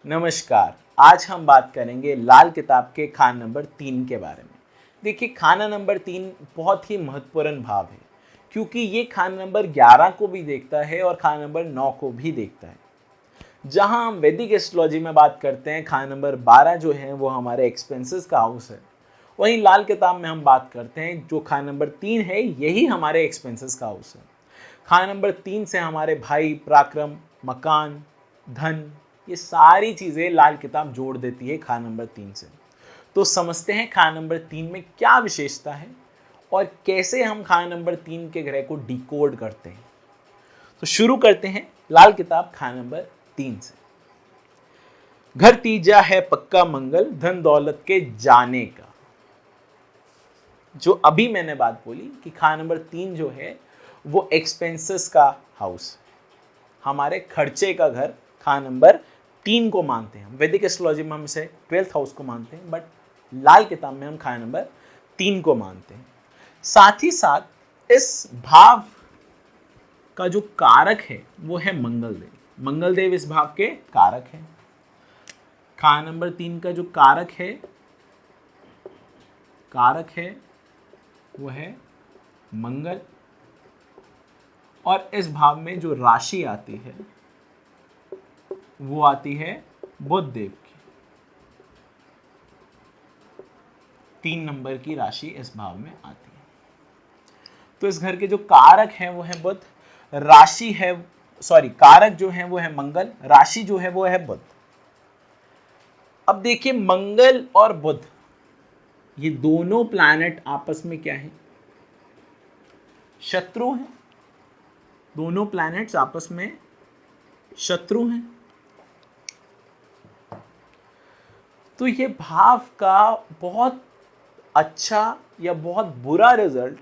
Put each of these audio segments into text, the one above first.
नमस्कार। आज हम बात करेंगे लाल किताब के खाना नंबर 3 के बारे में। देखिए, खाना नंबर 3 बहुत ही महत्वपूर्ण भाव है क्योंकि ये खाना नंबर 11 को भी देखता है और खाना नंबर 9 को भी देखता है। जहां हम वैदिक एस्ट्रोलॉजी में बात करते हैं, खाना नंबर 12 जो है वो हमारे एक्सपेंसेस का हाउस है। वहीं लाल किताब में हम बात करते हैं जो खाना नंबर 3 है, यही हमारे एक्सपेंसेस का हाउस है। खाना नंबर 3 से हमारे भाई, पराक्रम, मकान, धन, ये सारी चीज़ें लाल किताब जोड़ देती है खाना नंबर 3 से। तो समझते हैं खाना नंबर 3 में क्या विशेषता है और कैसे हम खाना नंबर 3 के ग्रह को डिकोड करते हैं। तो शुरू करते हैं लाल किताब खाना नंबर 3 से। घर तीजा है पक्का मंगल, धन दौलत के जाने का। जो अभी मैंने बात बोली कि खाना नंबर 3 जो है वो एक्सपेंसेस का हाउस, हमारे खर्चे का घर खाना नंबर 3 को मानते हैं। वैदिक एस्ट्रोलॉजी में हम इसे 12th हाउस को मानते हैं, बट लाल किताब में हम खाना नंबर 3 को मानते हैं। साथ ही साथ इस भाव का जो कारक है वो है मंगल देव। मंगल देव इस भाव के कारक हैं। खाना नंबर 3 का जो कारक है वो है मंगल, और इस भाव में जो राशि आती है वो आती है बुध देव की। 3 नंबर की राशि इस भाव में आती है। तो इस घर के जो कारक हैं वो है बुध, राशि है कारक जो है वो है मंगल, राशि जो है वो है बुध। अब देखिए, मंगल और बुध ये दोनों प्लैनेट आपस में क्या है? शत्रु हैं। दोनों प्लैनेट्स आपस में शत्रु हैं। तो ये भाव का बहुत अच्छा या बहुत बुरा रिजल्ट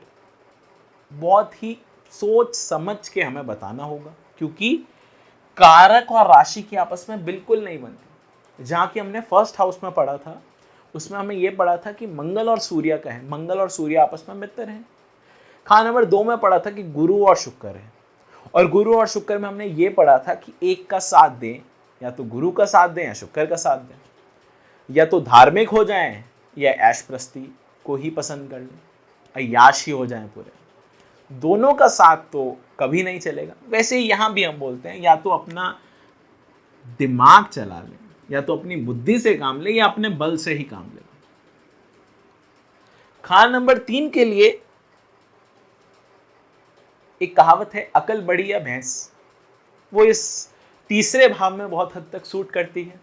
बहुत ही सोच समझ के हमें बताना होगा, क्योंकि कारक और राशि की आपस में बिल्कुल नहीं बनती। जहां कि हमने फर्स्ट हाउस में पढ़ा था उसमें हमें यह पढ़ा था कि मंगल और सूर्य का है, मंगल और सूर्य आपस में मित्र हैं। खाना नंबर 2 में पढ़ा था कि गुरु और शुक्र है, और गुरु और शुक्र में हमने ये पढ़ा था कि एक का साथ दें, या तो गुरु का साथ दें या शुक्र का साथ दें, या तो धार्मिक हो जाएं या ऐशप्रस्ती को ही पसंद कर लें, अय्याश ही हो जाएं पूरे। दोनों का साथ तो कभी नहीं चलेगा। वैसे ही यहां भी हम बोलते हैं या तो अपना दिमाग चला लें, या तो अपनी बुद्धि से काम ले, या अपने बल से ही काम ले। खाना नंबर 3 के लिए एक कहावत है, अकल बड़ी या भैंस। वो इस तीसरे भाव में बहुत हद तक सूट करती है।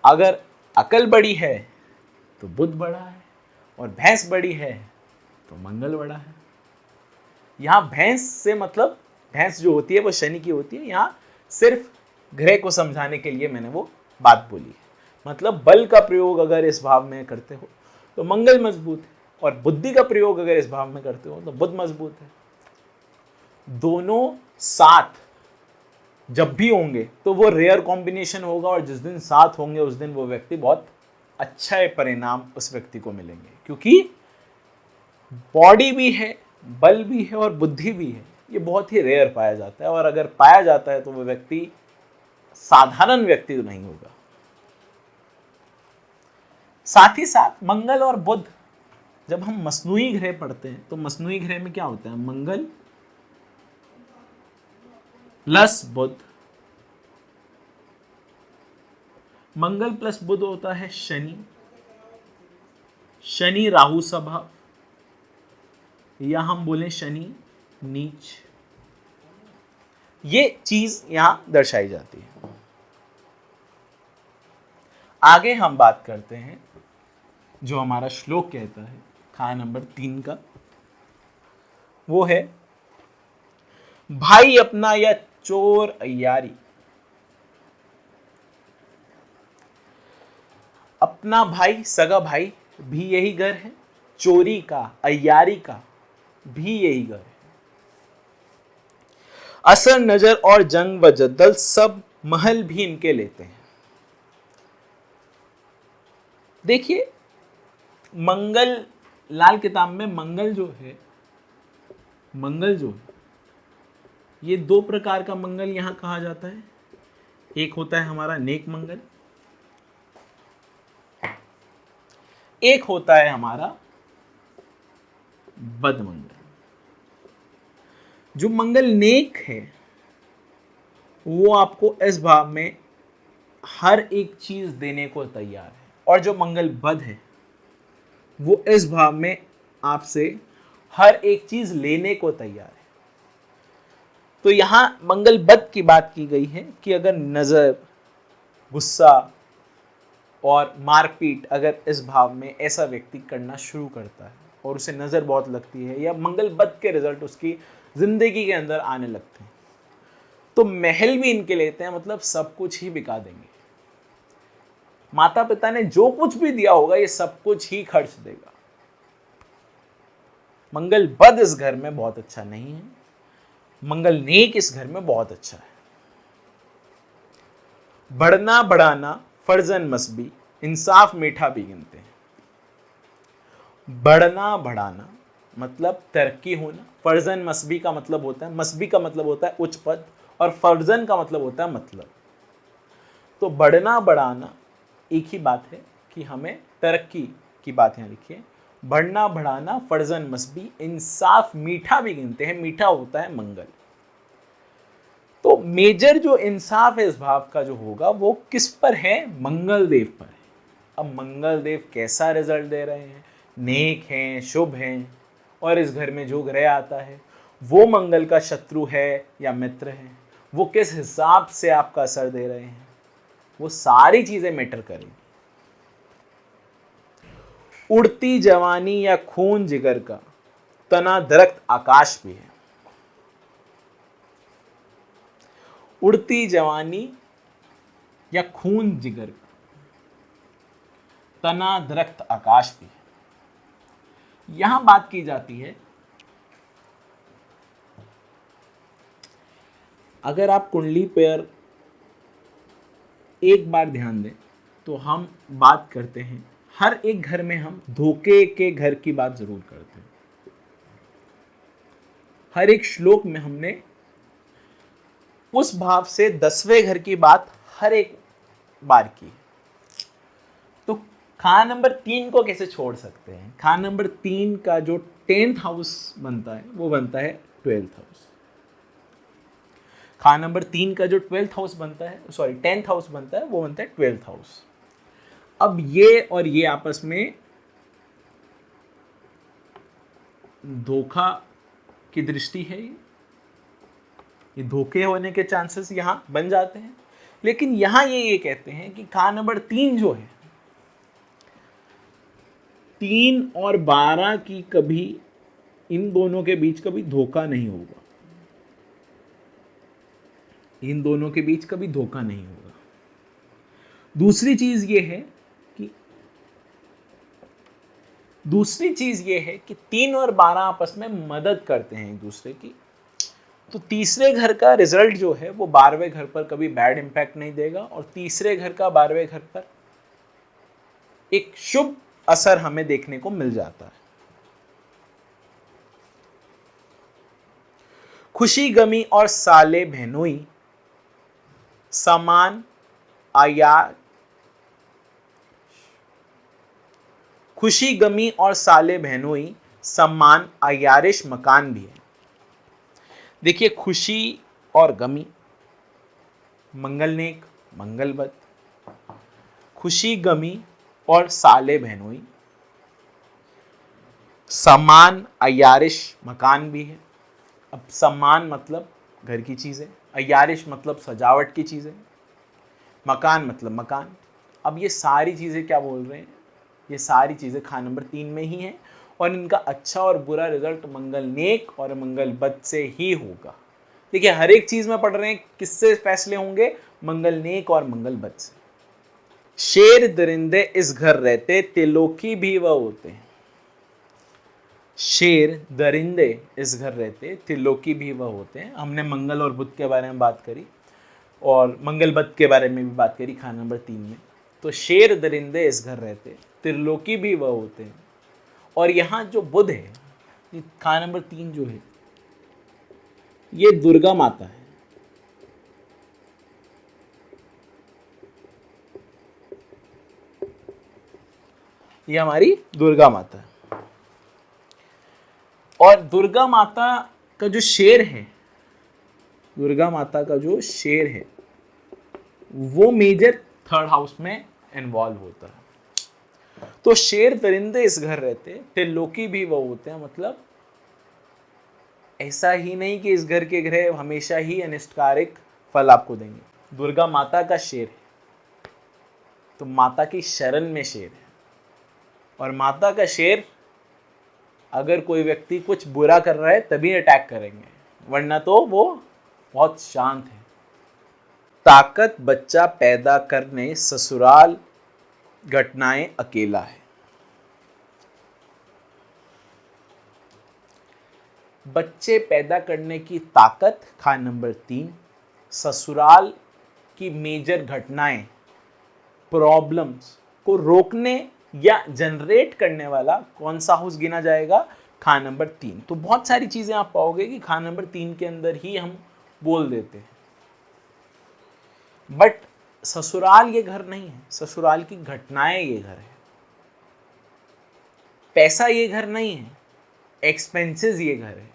अगर अकल बड़ी है तो बुध बड़ा है, और भैंस बड़ी है तो मंगल बड़ा है। यहां भैंस से मतलब भैंस जो होती है वो शनि की होती है। यहां सिर्फ ग्रह को समझाने के लिए मैंने वो बात बोली है। मतलब बल का प्रयोग अगर इस भाव में करते हो तो मंगल मजबूत है, और बुद्धि का प्रयोग अगर इस भाव में करते हो तो बुध मजबूत है। दोनों साथ जब भी होंगे तो वो रेयर कॉम्बिनेशन होगा, और जिस दिन साथ होंगे उस दिन वो व्यक्ति बहुत अच्छा परिणाम उस व्यक्ति को मिलेंगे, क्योंकि बॉडी भी है, बल भी है और बुद्धि भी है। ये बहुत ही रेयर पाया जाता है, और अगर पाया जाता है तो वो व्यक्ति साधारण व्यक्ति तो नहीं होगा। साथ ही साथ मंगल और बुध, जब हम मसनूई ग्रह पढ़ते हैं तो मसनूई ग्रह में क्या होता है? मंगल प्लस बुध। मंगल प्लस बुध होता है शनि, शनि राहु स्वभाव, या हम बोले शनि नीच। ये चीज यहां दर्शाई जाती है। आगे हम बात करते हैं जो हमारा श्लोक कहता है खाना नंबर 3 का, वो है, भाई अपना या चोर अय्यारी। अपना भाई, सगा भाई भी यही घर है, चोरी का, अय्यारी का भी यही घर है। असर, नजर और जंग व जद्दल सब महल भी इनके लेते हैं। देखिए, मंगल लाल किताब में मंगल जो है ये 2 प्रकार का मंगल यहां कहा जाता है। एक होता है हमारा नेक मंगल, एक होता है हमारा बद मंगल। जो मंगल नेक है वो आपको इस भाव में हर एक चीज देने को तैयार है, और जो मंगल बद है वो इस भाव में आपसे हर एक चीज लेने को तैयार है। तो यहां मंगल बद की बात की गई है कि अगर नजर, गुस्सा और मारपीट अगर इस भाव में ऐसा व्यक्ति करना शुरू करता है और उसे नजर बहुत लगती है, या मंगल बद के रिजल्ट उसकी जिंदगी के अंदर आने लगते हैं, तो महल भी इनके लेते हैं, मतलब सब कुछ ही बिका देंगे। माता पिता ने जो कुछ भी दिया होगा ये सब कुछ ही खर्च देगा। मंगल बद इस घर में बहुत अच्छा नहीं है, मंगल नेक इस घर में बहुत अच्छा है। बढ़ना बढ़ाना फर्जन मसबी, इंसाफ मीठा भी गिनते हैं। बढ़ना बढ़ाना मतलब तरक्की होना, फर्जन मसबी का मतलब होता है, मसबी का मतलब होता है उच्च पद, और फर्जन का मतलब होता है मतलब। तो बढ़ना बढ़ाना एक ही बात है कि हमें तरक्की की बात यहाँ लिखिए। बढ़ना बढ़ाना फर्जन मसबी, इंसाफ मीठा भी गिनते हैं, मीठा होता है मंगल। तो मेजर जो इंसाफ है इस भाव का जो होगा वो किस पर है? मंगल देव पर है। अब मंगल देव कैसा रिजल्ट दे रहे हैं? नेक हैं, शुभ हैं, और इस घर में जो ग्रह आता है वो मंगल का शत्रु है या मित्र है, वो किस हिसाब से आपका असर दे रहे हैं, वो सारी चीजें मैटर करेंगी। उड़ती जवानी या खून जिगर का, तना दरख्त आकाश भी है। उड़ती जवानी या खून जिगर का, तना दरख्त आकाश भी है। यहां बात की जाती है, अगर आप कुंडली पर एक बार ध्यान दें तो हम बात करते हैं, हर एक घर में हम धोखे के घर की बात जरूर करते हैं। हर एक श्लोक में हमने उस भाव से 10वें घर की बात हर एक बार की। तो खान नंबर 3 को कैसे छोड़ सकते हैं? खान नंबर 3 का जो 10th हाउस बनता है वो बनता है 12th हाउस। खान नंबर 3 का जो 12th हाउस बनता है, सॉरी 10th हाउस बनता है, वो बनता है 12th हाउस। अब ये और ये आपस में धोखा की दृष्टि है, ये धोखे होने के चांसेस यहां बन जाते हैं। लेकिन यहां ये कहते हैं कि खान नंबर 3 जो है, 3 और 12 की कभी, इन दोनों के बीच कभी धोखा नहीं होगा, इन दोनों के बीच कभी धोखा नहीं होगा। दूसरी चीज ये है कि 3 और 12 आपस में मदद करते हैं एक दूसरे की। तो तीसरे घर का रिजल्ट जो है वो 12वें घर पर कभी बैड इंपैक्ट नहीं देगा, और तीसरे घर का 12वें घर पर एक शुभ असर हमें देखने को मिल जाता है। खुशी गमी और साले बहनोई समान आया, खुशी गमी और साले बहनोई सम्मान अयारिश मकान भी है। देखिए, खुशी और गमी, मंगल नेक मंगल बद, खुशी गमी और साले बहनोई सम्मान अयारिश मकान भी है। अब सम्मान मतलब घर की चीजें, अयारिश मतलब सजावट की चीजें, मकान मतलब मकान। अब ये सारी चीजें क्या बोल रहे हैं? ये सारी चीजें खान नंबर 3 में ही हैं, और इनका अच्छा और बुरा रिजल्ट मंगल नेक और मंगल बद से ही होगा। देखिए, हर एक चीज में पढ़ रहे हैं, किससे फैसले होंगे? मंगल नेक और मंगल बद से। शेर दरिंदे इस घर रहते, त्रिलोकी भी वह होते हैं। शेर दरिंदे इस घर रहते, त्रिलोकी भी वह होते हैं। हमने मंगल और बुध के बारे में बात करी, और मंगल बद के बारे में भी बात करी खान नंबर 3 में। तो शेर दरिंदे इस घर रहते, त्रिलोकी भी वह होते हैं। और यहाँ जो बुध है, खान नंबर 3 जो है, ये दुर्गा माता है। ये हमारी दुर्गा माता है। और दुर्गा माता का जो शेर है, दुर्गा माता का जो शेर है वो मेजर थर्ड हाउस में इन्वॉल्व होता है। तो शेर परिंदे इस घर रहते, त्रिलोकी भी वो होते हैं। मतलब ऐसा ही नहीं कि इस घर के ग्रह हमेशा ही अनिष्टकारक फल आपको देंगे। दुर्गा माता का शेर है तो माता की शरण में शेर है। और माता का शेर अगर कोई व्यक्ति कुछ बुरा कर रहा है तभी अटैक करेंगे, वरना तो वो बहुत शांत है। ताकत बच्चा पैदा करने ससुराल घटनाएं अकेला है। बच्चे पैदा करने की ताकत, खान नंबर 3, ससुराल की मेजर घटनाएं, प्रॉब्लम्स को रोकने या जनरेट करने वाला कौन सा हाउस गिना जाएगा? खान नंबर 3। तो बहुत सारी चीजें आप पाओगे कि खान नंबर 3 के अंदर ही हम बोल देते हैं, बट ससुराल ये घर नहीं है। ससुराल की घटनाएं ये घर है। पैसा ये घर नहीं है, एक्सपेंसेस ये घर है।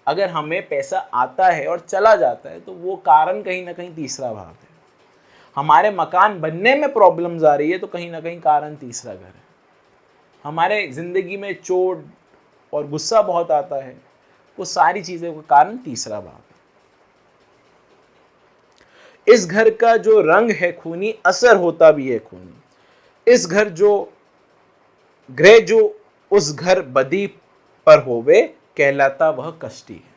अगर हमें पैसा आता है और चला जाता है तो वो कारण कहीं ना कहीं तीसरा भाव है। हमारे मकान बनने में प्रॉब्लम्स आ रही है तो कहीं ना कहीं कारण तीसरा घर है। हमारे जिंदगी में चोट और गुस्सा बहुत आता है, वो सारी चीज़ों का कारण तीसरा भाव है। इस घर का जो रंग है खूनी, असर होता भी है खूनी। इस घर जो ग्रह जो उस घर बदी पर होवे, कहलाता वह कष्टी है।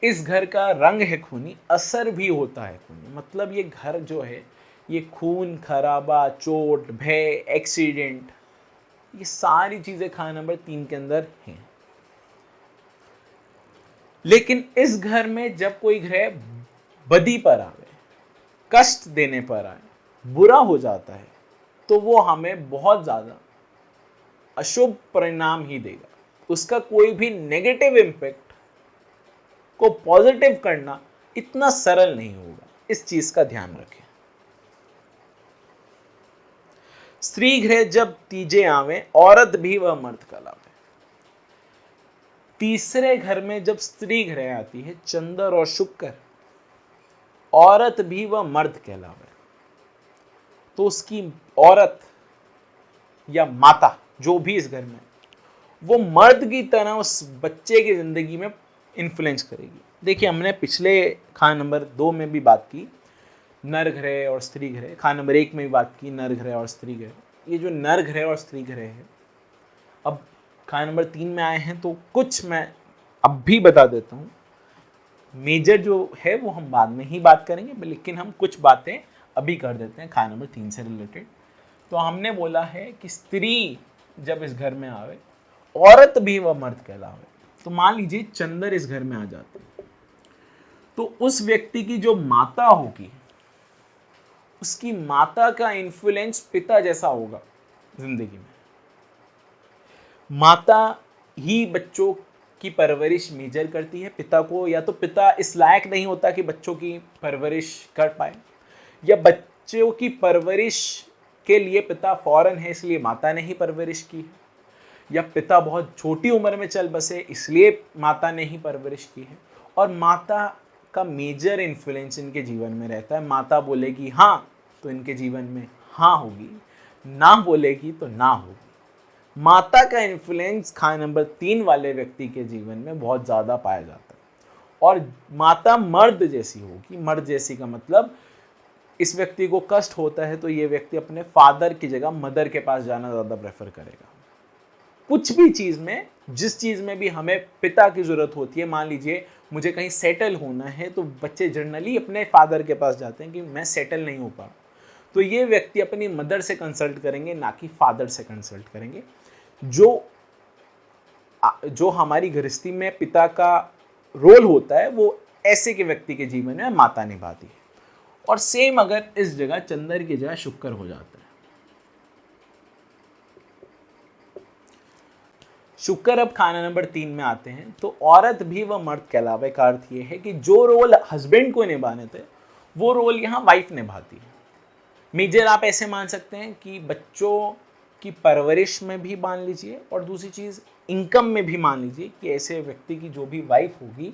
इस घर का रंग है खूनी, असर भी होता है खूनी। मतलब ये घर जो है ये खून खराबा, चोट, भय, एक्सीडेंट, ये सारी चीजें खान नंबर 3 के अंदर हैं। लेकिन इस घर में जब कोई ग्रह बदी पर आवे, कष्ट देने पर आए, बुरा हो जाता है, तो वो हमें बहुत ज्यादा अशुभ परिणाम ही देगा। उसका कोई भी नेगेटिव इंपैक्ट को पॉजिटिव करना इतना सरल नहीं होगा। इस चीज का ध्यान रखें। स्त्री ग्रह जब तीजे आवे, औरत भी वह मर्द कहलावे। तीसरे घर में जब स्त्री ग्रह आती है, चंद्र और शुक्र, औरत भी वह मर्द कहलावे। तो उसकी औरत या माता जो भी इस घर में, वो मर्द की तरह उस बच्चे की जिंदगी में इन्फ्लुएंस करेगी। देखिए, हमने पिछले खान नंबर 2 में भी बात की नर ग्रह और स्त्री ग्रह, खान नंबर 1 में भी बात की नर ग्रह और स्त्री ग्रह। ये जो नर ग्रह और स्त्री ग्रह है, अब खान नंबर 3 में आए हैं तो कुछ मैं अब भी बता देता हूँ। मेजर जो है वो हम बाद में ही बात करेंगे, लेकिन हम कुछ बातें अभी कर देते हैं खान नंबर 3 से रिलेटेड। तो हमने बोला है कि स्त्री जब इस घर में आवे, औरत भी वह मर्द कहलावे। तो मान लीजिए चंद्र इस घर में आ जाते, तो उस व्यक्ति की जो माता होगी, उसकी माता का इन्फ्लुएंस पिता जैसा होगा जिंदगी में। माता ही बच्चों की परवरिश मेजर करती है। पिता को, या तो पिता इस लायक नहीं होता कि बच्चों की परवरिश कर पाए, या बच्चों की परवरिश के लिए पिता फॉरेन है इसलिए माता ने ही परवरिश की है, या पिता बहुत छोटी उम्र में चल बसे इसलिए माता ने ही परवरिश की है। और माता का मेजर इन्फ्लुएंस इनके जीवन में रहता है। माता बोलेगी हाँ तो इनके जीवन में हाँ होगी, ना बोलेगी तो ना होगी। माता का इन्फ्लुएंस खान नंबर 3 वाले व्यक्ति के जीवन में बहुत ज़्यादा पाया जाता है। और माता मर्द जैसी होगी। मर्द जैसी का मतलब, इस व्यक्ति को कष्ट होता है तो ये व्यक्ति अपने फादर की जगह मदर के पास जाना ज़्यादा प्रेफर करेगा। कुछ भी चीज़ में, जिस चीज़ में भी हमें पिता की ज़रूरत होती है, मान लीजिए मुझे कहीं सेटल होना है तो बच्चे जनरली अपने फादर के पास जाते हैं कि मैं सेटल नहीं हो पा, तो ये व्यक्ति अपनी मदर से कंसल्ट करेंगे, ना कि फादर से कंसल्ट करेंगे। जो हमारी गृहस्थी में पिता का रोल होता है वो ऐसे के व्यक्ति के जीवन में माता निभाती है। और सेम अगर इस जगह चंद्र की जगह शुक्र हो जाता है, शुक्र अब खाना नंबर 3 में आते हैं, तो औरत भी वह मर्द कहलावे का अर्थ ये है कि जो रोल हस्बैंड को निभाने थे वो रोल यहाँ वाइफ निभाती है। मेजर आप ऐसे मान सकते हैं कि बच्चों की परवरिश में भी मान लीजिए, और दूसरी चीज़ इनकम में भी मान लीजिए कि ऐसे व्यक्ति की जो भी वाइफ होगी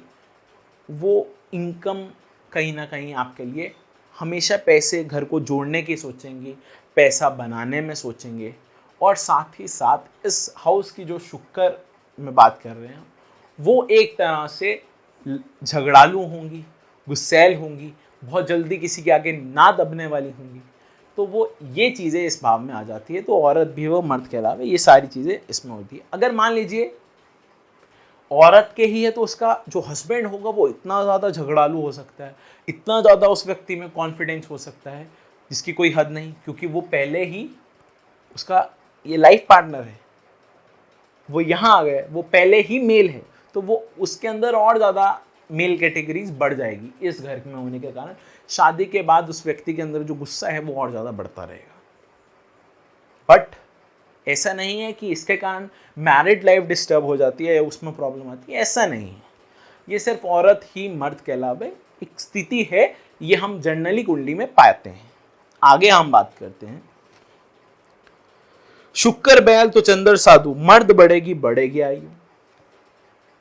वो इनकम कहीं ना कहीं आपके लिए हमेशा पैसे घर को जोड़ने की सोचेंगी, पैसा बनाने में सोचेंगे, और साथ ही साथ इस हाउस की जो शुक्र में बात कर रहे हैं वो एक तरह से झगड़ालू होंगी, गुस्सैल होंगी, बहुत जल्दी किसी के आगे ना दबने वाली होंगी। तो वो ये चीज़ें इस भाव में आ जाती है, तो औरत भी वो मर्द के अलावा ये सारी चीज़ें इसमें होती है। अगर मान लीजिए औरत के ही है तो उसका जो हस्बैंड होगा वो इतना ज़्यादा झगड़ालू हो सकता है, इतना ज़्यादा उस व्यक्ति में कॉन्फिडेंस हो सकता है जिसकी कोई हद नहीं, क्योंकि वो पहले ही उसका ये लाइफ पार्टनर है, वो यहाँ आ गए, वो पहले ही मेल है, तो वो उसके अंदर और ज़्यादा मेल कैटेगरीज बढ़ जाएगी इस घर में होने के कारण। शादी के बाद उस व्यक्ति के अंदर जो गुस्सा है वो और ज़्यादा बढ़ता रहेगा। बट ऐसा नहीं है कि इसके कारण मैरिड लाइफ डिस्टर्ब हो जाती है या उसमें प्रॉब्लम आती है, ऐसा नहीं है। ये सिर्फ औरत ही मर्द के अलावा एक स्थिति है, ये हम जनरली कुंडली में पाते हैं। आगे हम बात करते हैं। शुक्र बैल तो चंद्र साधु, मर्द बढ़ेगी बढ़ेगी आयु।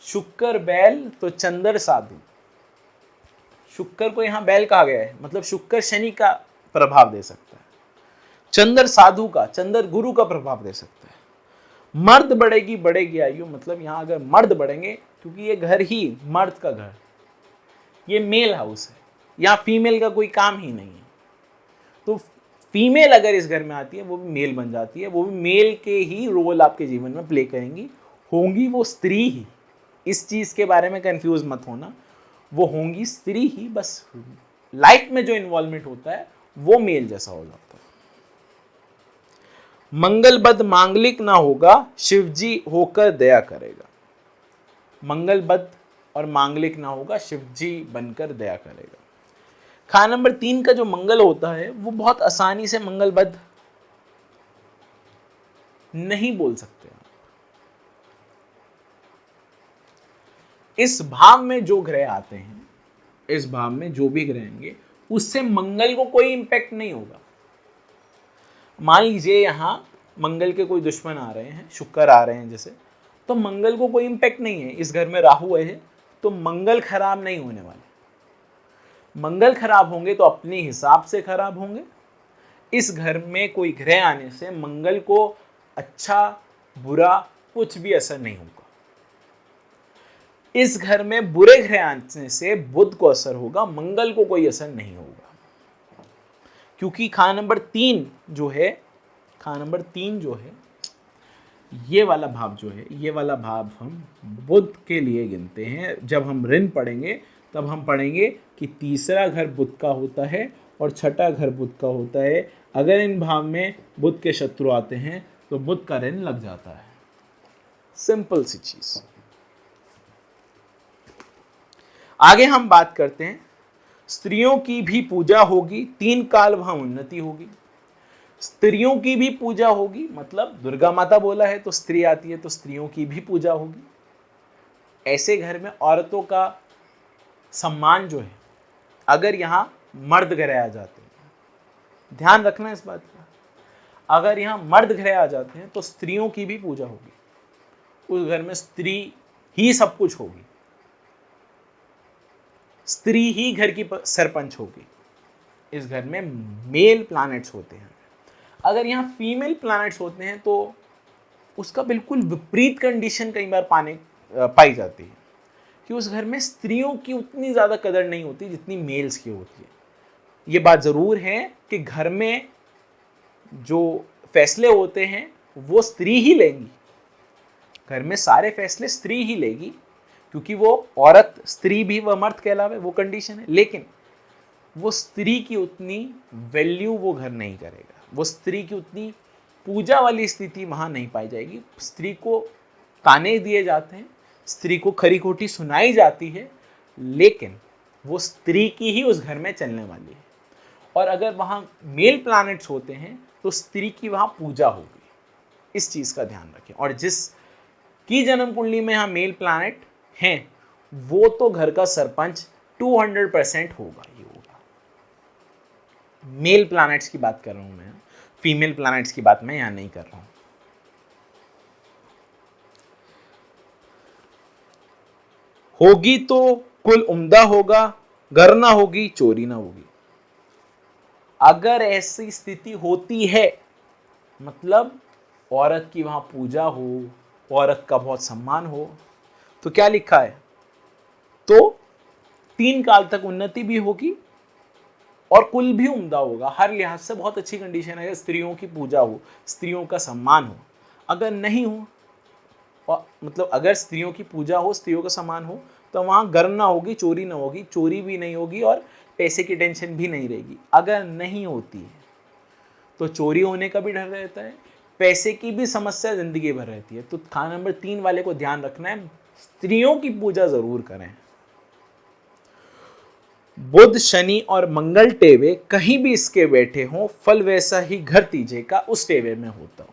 शुक्र बैल तो चंद्र साधु, शुक्र को यहां बैल कहा गया है, मतलब शुक्र शनि का प्रभाव दे सकता है, चंद्र साधु का, चंद्र गुरु का प्रभाव दे सकता है। मर्द बढ़ेगी बढ़ेगी आयु, मतलब यहां अगर मर्द बढ़ेंगे, क्योंकि ये घर ही मर्द का घर, ये मेल हाउस है, यहाँ फीमेल का कोई काम ही नहीं है। तो फीमेल अगर इस घर में आती है वो भी मेल बन जाती है, वो भी मेल के ही रोल आपके जीवन में प्ले करेंगी, होंगी वो स्त्री ही। इस चीज़ के बारे में कंफ्यूज मत होना, वो होंगी स्त्री ही, बस लाइफ में जो इन्वॉल्वमेंट होता है वो मेल जैसा हो जाता है। मंगलबद्ध मांगलिक ना होगा, शिवजी होकर दया करेगा। मंगलबद्ध और मांगलिक ना होगा, शिवजी बनकर दया करेगा। खा नंबर 3 का जो मंगल होता है वो बहुत आसानी से मंगलबद्ध नहीं बोल सकते। इस भाव में जो ग्रह आते हैं, इस भाव में जो भी ग्रह आएंगे उससे मंगल को कोई इंपैक्ट नहीं होगा। मान लीजिए यहां मंगल के कोई दुश्मन आ रहे हैं, शुक्र आ रहे हैं जैसे, तो मंगल को कोई इंपैक्ट नहीं है। इस घर में राहु है तो मंगल खराब नहीं होने वाले। मंगल खराब होंगे तो अपने हिसाब से खराब होंगे। इस घर में कोई ग्रह आने से मंगल को अच्छा बुरा कुछ भी असर नहीं होगा। इस घर में बुरे ग्रह आने से बुध को असर होगा, मंगल को कोई असर नहीं होगा। क्योंकि खा नंबर 3 जो है, खा नंबर 3 जो है, ये वाला भाव जो है, ये वाला भाव हम बुध के लिए गिनते हैं। जब हम ऋण पढ़ेंगे तब हम पढ़ेंगे कि तीसरा घर बुध का होता है और छठा घर बुध का होता है। अगर इन भाव में बुध के शत्रु आते हैं तो बुध का ऋण लग जाता है। सिंपल सी चीज। आगे हम बात करते हैं, स्त्रियों की भी पूजा होगी, 3 काल वहां उन्नति होगी। स्त्रियों की भी पूजा होगी, मतलब दुर्गा माता बोला है तो स्त्री आती है, तो स्त्रियों की भी पूजा होगी। ऐसे घर में औरतों का सम्मान जो है, अगर यहां मर्द ग्रह आ जाते हैं, ध्यान रखना इस बात का, अगर यहां मर्द ग्रह आ जाते हैं तो स्त्रियों की भी पूजा होगी। उस घर में स्त्री ही सब कुछ होगी, स्त्री ही घर की सरपंच होगी। इस घर में मेल प्लैनेट्स होते हैं। अगर यहाँ फीमेल प्लैनेट्स होते हैं तो उसका बिल्कुल विपरीत कंडीशन कई बार पाई जाती है कि उस घर में स्त्रियों की उतनी ज़्यादा कदर नहीं होती जितनी मेल्स की होती है। ये बात ज़रूर है कि घर में जो फैसले होते हैं वो स्त्री ही लेंगी, घर में सारे फैसले स्त्री ही लेगी, क्योंकि वो औरत, स्त्री भी वह मर्द के अलावा वो कंडीशन है। लेकिन वो स्त्री की उतनी वैल्यू वो घर नहीं करेगा, वो स्त्री की उतनी पूजा वाली स्थिति वहाँ नहीं पाई जाएगी। स्त्री को ताने दिए जाते हैं, स्त्री को खरी खोटी सुनाई जाती है, लेकिन वो स्त्री की ही उस घर में चलने वाली है। और अगर वहाँ मेल प्लैनेट्स होते हैं तो स्त्री की वहाँ पूजा होगी। इस चीज़ का ध्यान रखें। और जिस की जन्म कुंडली में यहाँ मेल प्लैनेट हैं वो तो घर का सरपंच 200% होगा ही होगा। मेल प्लैनेट्स की बात कर रहा हूं मैं, फीमेल प्लैनेट्स की बात मैं यहां नहीं कर रहा हूं। होगी तो कुल उम्दा होगा, घर ना होगी चोरी ना होगी। अगर ऐसी स्थिति होती है, मतलब औरत की वहां पूजा हो, औरत का बहुत सम्मान हो, तो क्या लिखा है, तो 3 काल तक उन्नति भी होगी और कुल भी उम्दा होगा। हर लिहाज से बहुत अच्छी कंडीशन है। स्त्रियों की पूजा हो, स्त्रियों का सम्मान हो। अगर नहीं हो, और मतलब अगर स्त्रियों की पूजा हो, स्त्रियों का सम्मान हो, तो वहां गर्म ना होगी, चोरी ना होगी, चोरी भी नहीं होगी और पैसे की टेंशन भी नहीं रहेगी। अगर नहीं होती है तो चोरी होने का भी डर रहता है, पैसे की भी समस्या जिंदगी भर रहती है। तो खाना नंबर 3 वाले को ध्यान रखना है, स्त्रियों की पूजा जरूर करें। बुध, शनि और मंगल टेवे कहीं भी इसके बैठे हों, फल वैसा ही घर तीजे का उस टेवे में होता हो।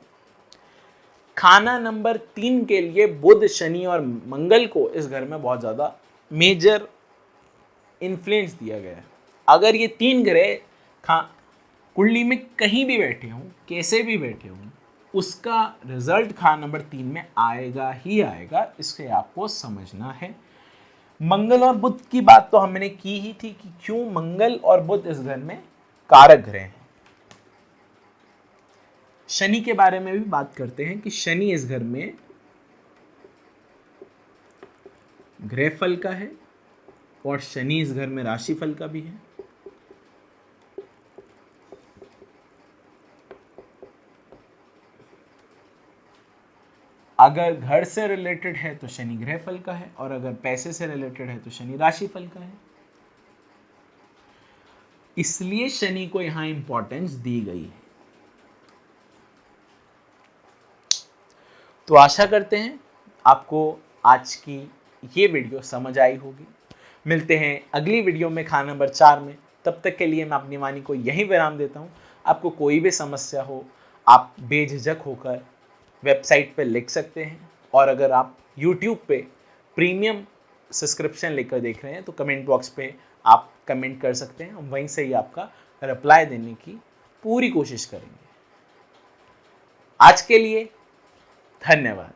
खाना नंबर 3 के लिए बुध, शनि और मंगल को इस घर में बहुत ज्यादा मेजर इन्फ्लुएंस दिया गया है। अगर ये 3 ग्रह कुंडली में कहीं भी बैठे हों, कैसे भी बैठे हों, उसका रिजल्ट खाना नंबर 3 में आएगा ही आएगा। इससे आपको समझना है। मंगल और बुध की बात तो हमने की ही थी कि क्यों मंगल और बुध इस घर में कारक ग्रह हैं। शनि के बारे में भी बात करते हैं कि शनि इस घर में ग्रह फल का है और शनि इस घर में राशि फल का भी है। अगर घर से रिलेटेड है तो शनि ग्रह फल का है, और अगर पैसे से रिलेटेड है तो शनि राशि फल का है। इसलिए शनि को यहां इंपॉर्टेंस दी गई है। तो आशा करते हैं आपको आज की ये वीडियो समझ आई होगी। मिलते हैं अगली वीडियो में खाना नंबर 4 में। तब तक के लिए मैं अपनी वाणी को यहीं विराम देता हूं। आपको कोई भी समस्या हो, आप बेझिझक होकर वेबसाइट पे लिख सकते हैं, और अगर आप YouTube पे प्रीमियम सब्सक्रिप्शन लेकर देख रहे हैं तो कमेंट बॉक्स पे आप कमेंट कर सकते हैं। हम वहीं से ही आपका रिप्लाई देने की पूरी कोशिश करेंगे। आज के लिए धन्यवाद।